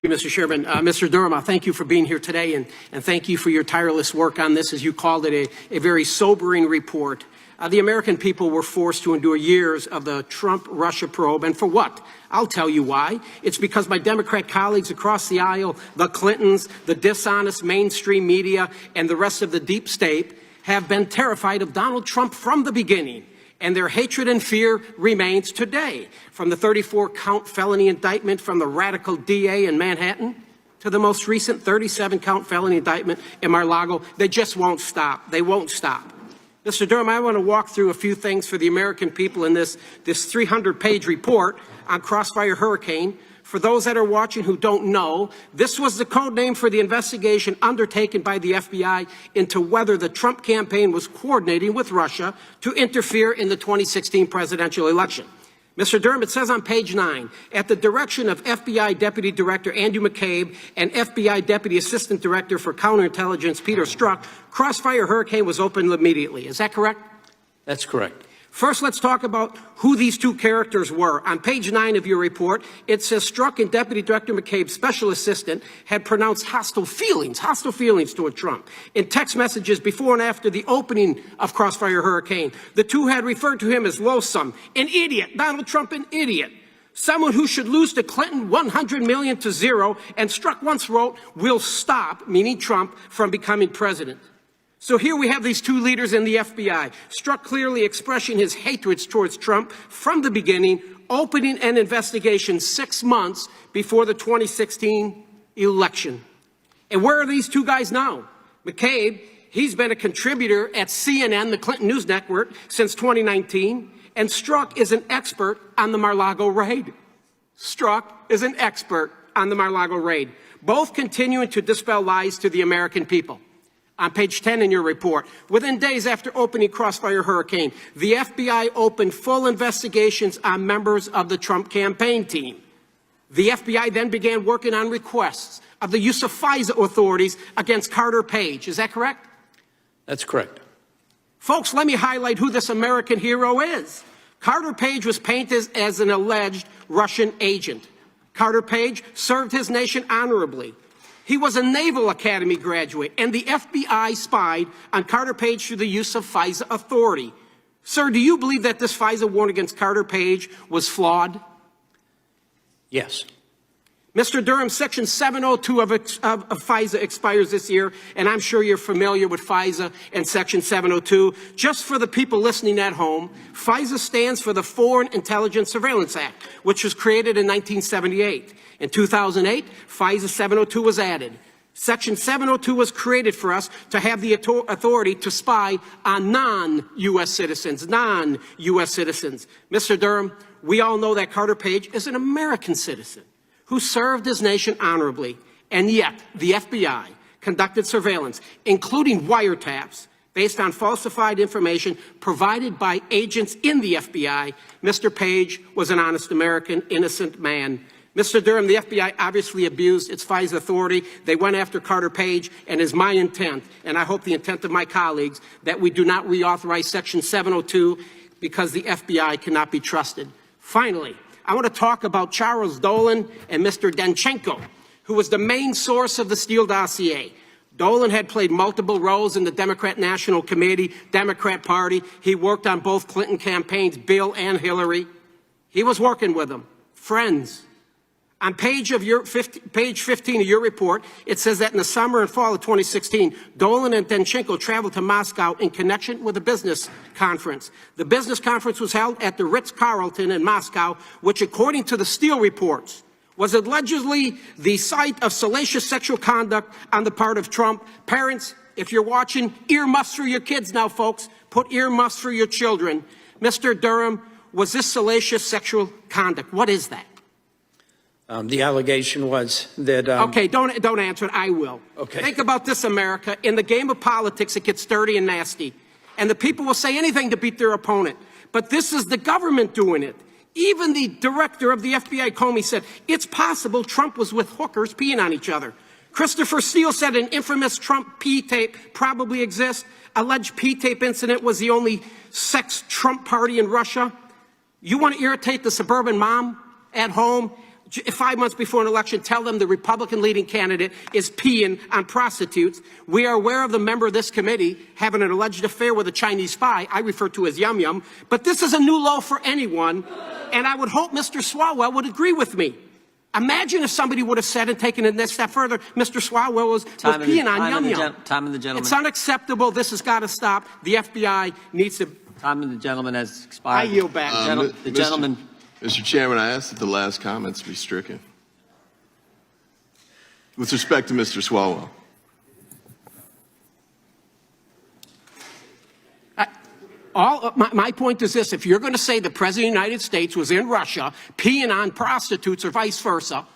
Mr. Chairman. Mr. Durham, thank you for being here today, and thank you for your tireless work on this, as you called it, a very sobering report. The American people were forced to endure years of the Trump-Russia probe, and for what? I'll tell you why. It's because my Democrat colleagues across the aisle, the Clintons, the dishonest mainstream media, and the rest of the deep state have been terrified of Donald Trump from the beginning. And their hatred and fear remains today. From the 34-count felony indictment from the radical DA in Manhattan to the most recent 37-count felony indictment in Mar-a-Lago, they just won't stop. They won't stop. Mr. Durham, I want to walk through a few things for the American people in this 300-page report on Crossfire Hurricane. For those that are watching who don't know, this was the code name for the investigation undertaken by the FBI into whether the Trump campaign was coordinating with Russia to interfere in the 2016 presidential election. Mr. Durham, it says on page 9, at the direction of FBI Deputy Director Andrew McCabe and FBI Deputy Assistant Director for Counterintelligence Peter Strzok, Crossfire Hurricane was opened immediately. Is that correct? That's correct. First, let's talk about who these two characters were. On page 9 of your report, it says Strzok and Deputy Director McCabe's special assistant had pronounced hostile feelings toward Trump. In text messages before and after the opening of Crossfire Hurricane, the two had referred to him as loathsome, an idiot, Donald Trump, an idiot, someone who should lose to Clinton 100 million to 0, and Strzok once wrote, "We'll stop," meaning Trump, "from becoming president." So here we have these two leaders in the FBI, Strzok clearly expressing his hatred towards Trump from the beginning, opening an investigation 6 months before the 2016 election. And where are these two guys now? McCabe, he's been a contributor at CNN, the Clinton News Network, since 2019, and Strzok is an expert on the Mar-a-Lago raid. Strzok is an expert on the Mar-a-Lago raid, both continuing to dispel lies to the American people. On page 10 in your report, within days after opening Crossfire Hurricane, the FBI opened full investigations on members of the Trump campaign team. The FBI then began working on requests of the use of FISA authorities against Carter Page. Is that correct? That's correct. Folks, let me highlight who this American hero is. Carter Page was painted as an alleged Russian agent. Carter Page served his nation honorably. He was a Naval Academy graduate, and the FBI spied on Carter Page through the use of FISA authority. Sir, do you believe that this FISA warrant against Carter Page was flawed? Yes. Mr. Durham, Section 702 of FISA expires this year, and I'm sure you're familiar with FISA and Section 702. Just for the people listening at home, FISA stands for the Foreign Intelligence Surveillance Act, which was created in 1978. In 2008, FISA 702 was added. Section 702 was created for us to have the authority to spy on non-U.S. citizens, Mr. Durham, we all know that Carter Page is an American citizen who served his nation honorably, and yet the FBI conducted surveillance, including wiretaps, based on falsified information provided by agents in the FBI. Mr. Page was an honest American, innocent man. Mr. Durham, the FBI obviously abused its FISA authority. They went after Carter Page, and it is my intent, and I hope the intent of my colleagues, that we do not reauthorize Section 702 because the FBI cannot be trusted. Finally, I want to talk about Charles Dolan and Mr. Danchenko, who was the main source of the Steele dossier. Dolan had played multiple roles in the Democrat National Committee, Democrat Party. He worked on both Clinton campaigns, Bill and Hillary. He was working with them, friends. On page 15 of your report, it says that in the summer and fall of 2016, Dolan and Danchenko traveled to Moscow in connection with a business conference. The business conference was held at the Ritz-Carlton in Moscow, which, according to the Steele reports, was allegedly the site of salacious sexual conduct on the part of Trump. Parents, if you're watching, earmuffs for your kids now, folks. Put earmuffs for your children. Mr. Durham, was this salacious sexual conduct? What is that? The allegation was that... Okay, don't answer it. I will. Okay. Think about this, America. In the game of politics, it gets dirty and nasty. And the people will say anything to beat their opponent. But this is the government doing it. Even the director of the FBI, Comey, said it's possible Trump was with hookers peeing on each other. Christopher Steele said an infamous Trump pee tape probably exists. Alleged pee tape incident was the only sex Trump party in Russia. You want to irritate the suburban mom at home? 5 months before an election, tell them the Republican leading candidate is peeing on prostitutes. We are aware of the member of this committee having an alleged affair with a Chinese spy, I refer to as Yum Yum, but this is a new low for anyone, and I would hope Mr. Swalwell would agree with me. Imagine if somebody would have said and taken it a step further, Mr. Swalwell was peeing on Yum Yum. Time of the gentleman. It's unacceptable. This has got to stop. The FBI needs to... Time of the gentleman has I expired. yield back. The gentleman. Mr. Chairman, I ask that the last comments be stricken. With respect to Mr. Swalwell. My point is this: if you're going to say the President of the United States was in Russia peeing on prostitutes or vice versa,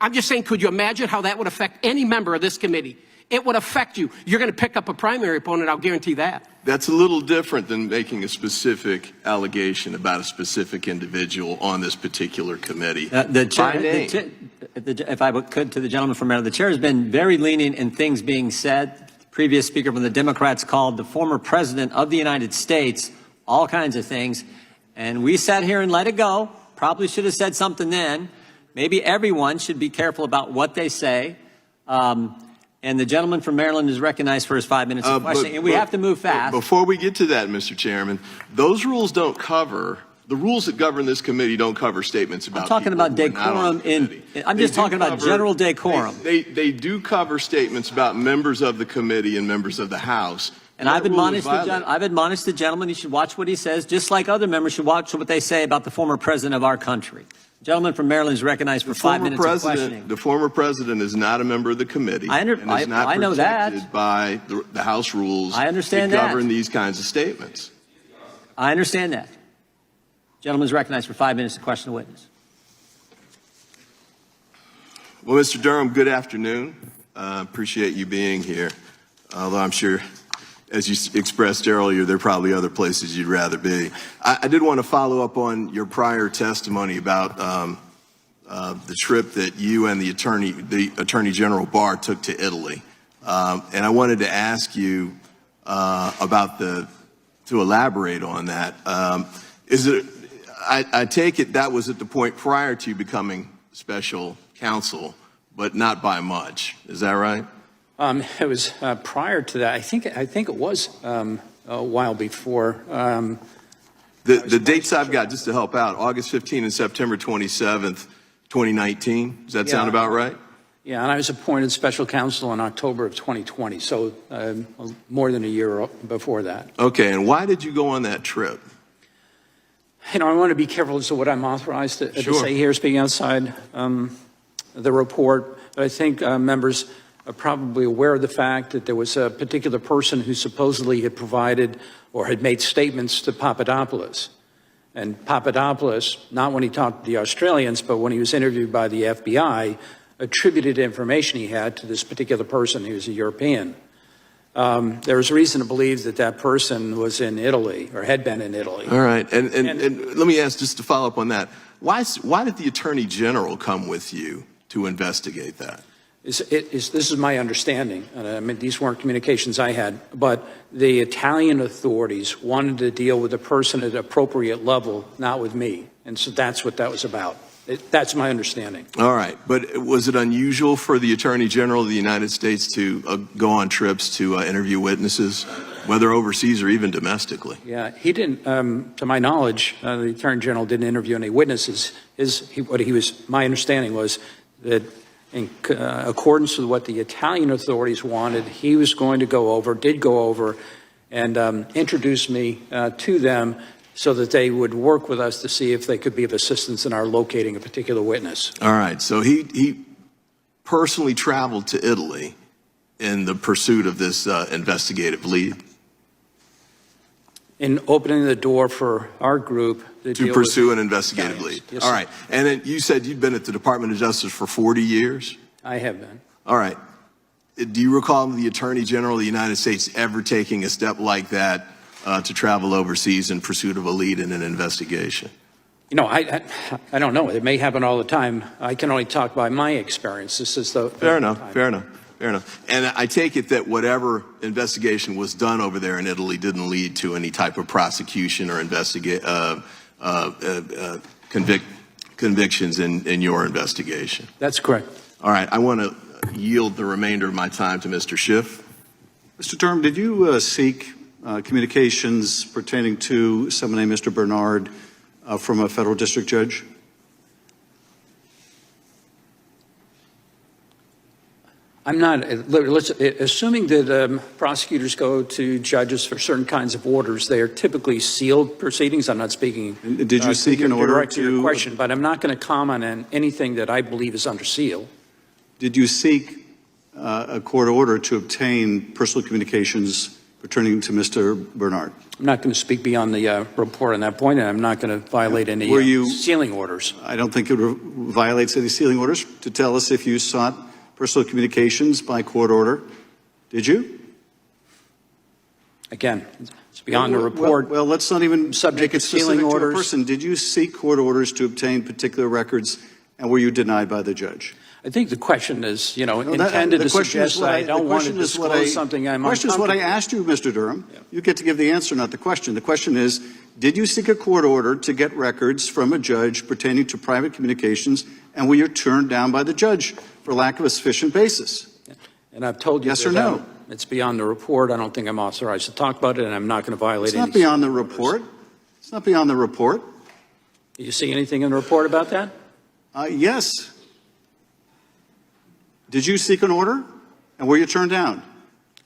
I'm just saying, could you imagine how that would affect any member of this committee? It would affect you. You're going to pick up a primary opponent, I'll guarantee that. That's a little different than making a specific allegation about a specific individual on this particular committee. If I could, to the gentleman from Maryland, the chair has been very lenient in things being said. The previous speaker from the Democrats called the former president of the United States all kinds of things, and we sat here and let it go. Probably should have said something then. Maybe everyone should be careful about what they say. And the gentleman from Maryland is recognized for his 5 minutes of questioning, and we have to move fast. Before we get to that, Mr. Chairman, those rules don't cover, the rules that govern this committee don't cover statements about I'm talking about decorum I'm just talking about general decorum. They do cover statements about members of the committee and members of the House. And I've admonished the gentleman, he should watch what he says, just like other members should watch what they say about the former president of our country. The gentleman from Maryland is recognized for 5 minutes of questioning. The former president is not a member of the committee. I know that. Protected by the House rules. I understand that govern these kinds of statements. I understand that. The gentleman is recognized for 5 minutes to question the witness. Well, Mr. Durham, good afternoon. Appreciate you being here. Although I'm sure, as you expressed earlier, there are probably other places you'd rather be. I did want to follow up on your prior testimony about the trip that you and the Attorney General Barr took to Italy. And I wanted to ask you to elaborate on that. I take it that was at the point prior to you becoming special counsel, but not by much. Is that right? It was prior to that. I think it was a while before. The dates I've got, just to help out, August 15 and September 27th, 2019. Does that sound about right? Yeah, and I was appointed special counsel in October of 2020, so more than a year before that. Okay, and why did you go on that trip? You know, I want to be careful as to what I'm authorized to say here, speaking outside the report. But I think members are probably aware of the fact that there was a particular person who supposedly had provided or had made statements to Papadopoulos. And Papadopoulos, not when he talked to the Australians, but when he was interviewed by the FBI, attributed information he had to this particular person who was a European. There was reason to believe that that person was in Italy or had been in Italy. All right, and let me ask, just to follow up on that, why did the Attorney General come with you to investigate that? This is my understanding. I mean, these weren't communications I had, but the Italian authorities wanted to deal with the person at an appropriate level, not with me. And so that's what that was about. That's my understanding. All right. But was it unusual for the Attorney General of the United States to go on trips to interview witnesses, whether overseas or even domestically? Yeah, he didn't, to my knowledge, the Attorney General didn't interview any witnesses. My understanding was that in accordance with what the Italian authorities wanted, he was going to go over, and introduce me to them so that they would work with us to see if they could be of assistance in our locating a particular witness. All right. So he personally traveled to Italy in the pursuit of this investigative lead? In opening the door for our group to pursue an investigative lead. Yes, all right. And then you said you've been at the Department of Justice for 40 years? I have been. All right. Do you recall the Attorney General of the United States ever taking a step like that to travel overseas in pursuit of a lead in an investigation? You know, I don't know. It may happen all the time. I can only talk by my experience. This is the fair enough. And I take it that whatever investigation was done over there in Italy didn't lead to any type of prosecution or convictions in your investigation. That's correct. All right, I want to yield the remainder of my time to Mr. Schiff. Mr. Durham, did you seek communications pertaining to someone named Mr. Bernard from a federal district judge? I'm not, assuming that prosecutors go to judges for certain kinds of orders, they are typically sealed proceedings. I'm not speaking. Did you seek an order direct to your to question, but I'm not going to comment on anything that I believe is under seal. Did you seek a court order to obtain personal communications pertaining to Mr. Bernard? I'm not going to speak beyond the report on that point, and I'm not going to violate any sealing orders. I don't think it violates any sealing orders to tell us if you sought personal communications by court order. Did you? Again, it's beyond the report. Well, let's not even Subject make it to sealing specific to a orders. person. Did you seek court orders to obtain particular records, and were you denied by the judge? I think the question is, No, intended the to question is suggest what that I don't want to question is what disclose something I'm The question is what I uncomfortable asked you, Mr. Durham. Yeah. You get to give the answer, not the question. The question is, did you seek a court order to get records from a judge pertaining to private communications, and were you turned down by the judge for lack of a sufficient basis? And I've told you Yes that or no? It's beyond the report. I don't think I'm authorized to talk about it, and I'm not going to violate It's any. not beyond the report. It's not beyond the report. Do you see anything in the report about that? Yes. Did you seek an order, and were you turned down?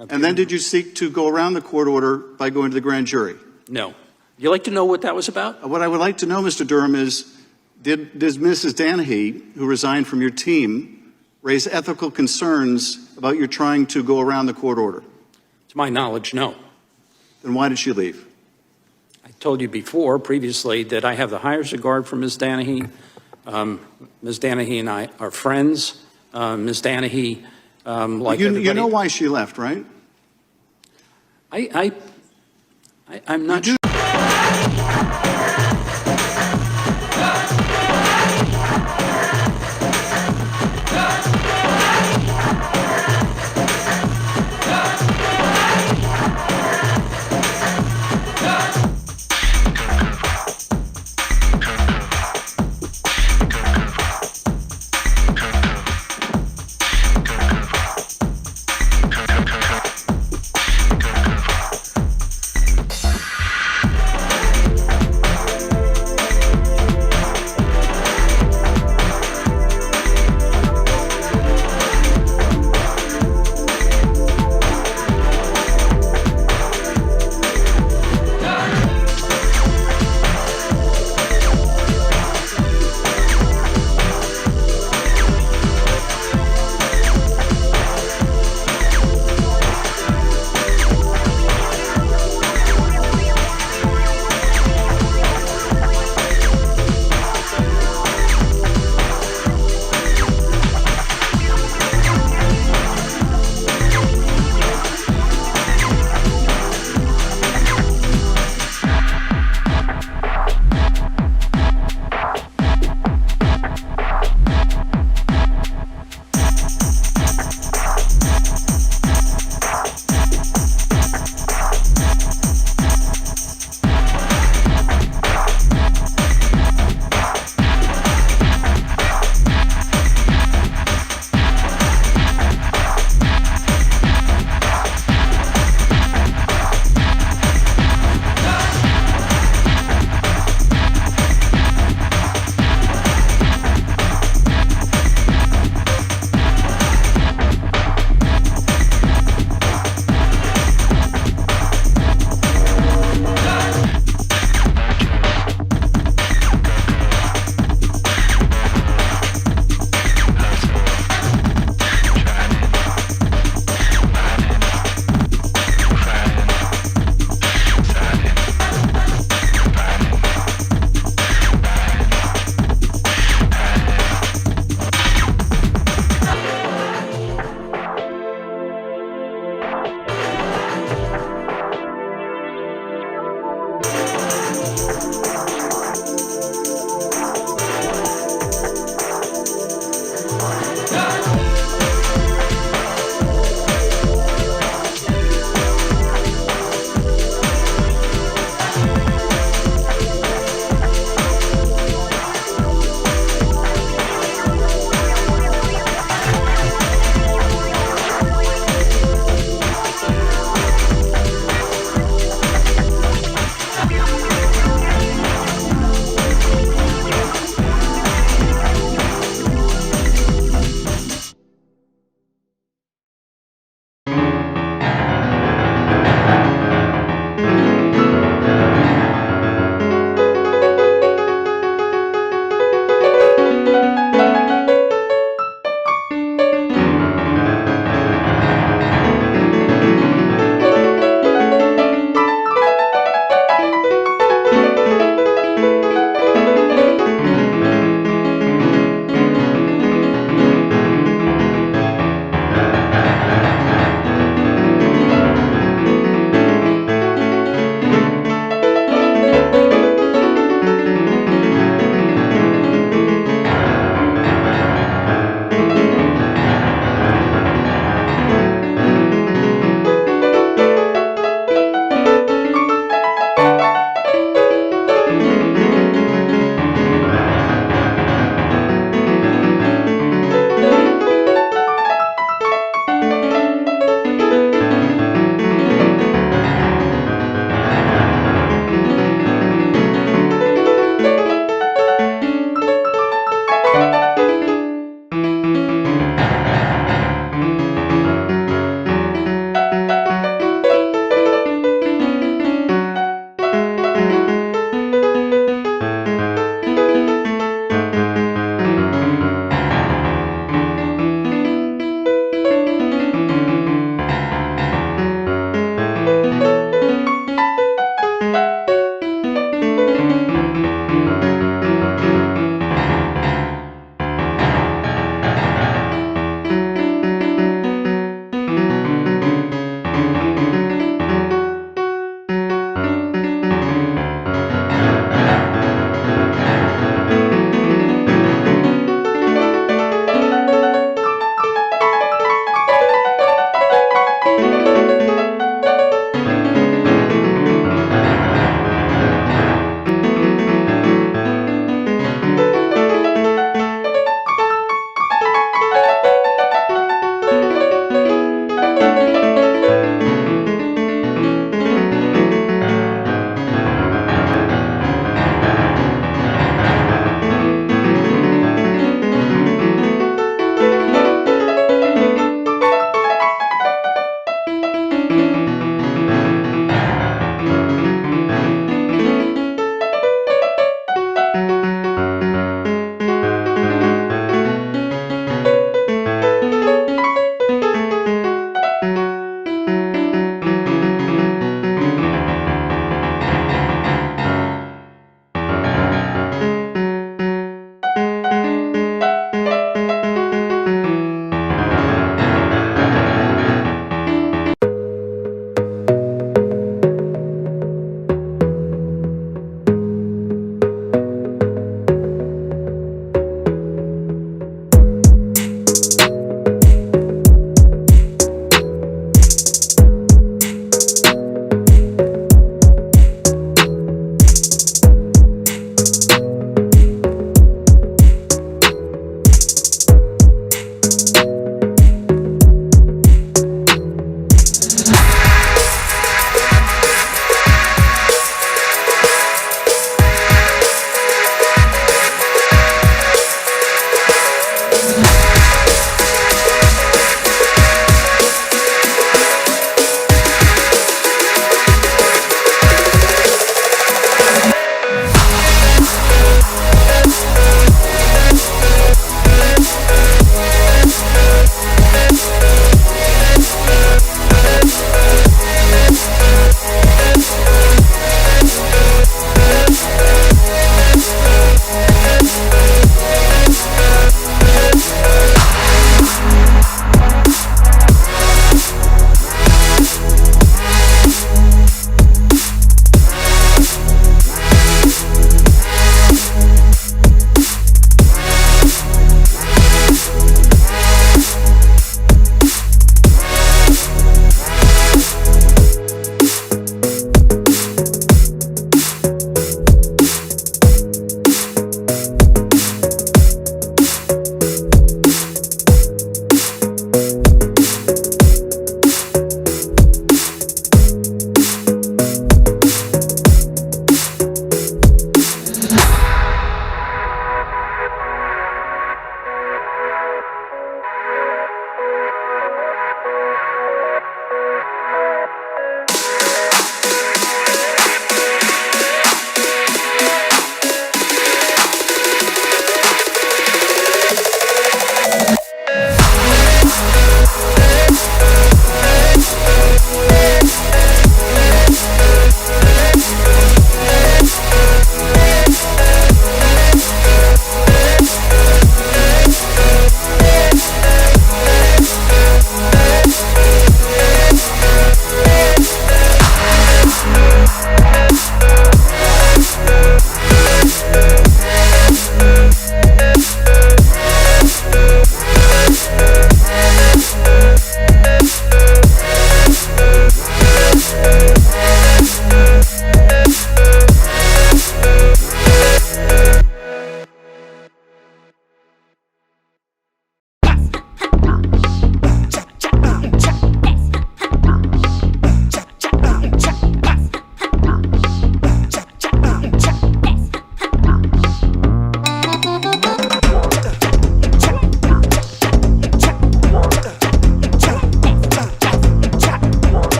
Okay. And then did you seek to go around the court order by going to the grand jury? No. You like to know what that was about? What I would like to know, Mr. Durham, is did Mrs. Danahy, who resigned from your team, raise ethical concerns about your trying to go around the court order? To my knowledge, no. Then why did she leave? I told you before, previously, that I have the highest regard for Ms. Danahy. Ms. Danahy and I are friends. Ms. Danahy, like everybody. You know why she left, right? I'm not sure.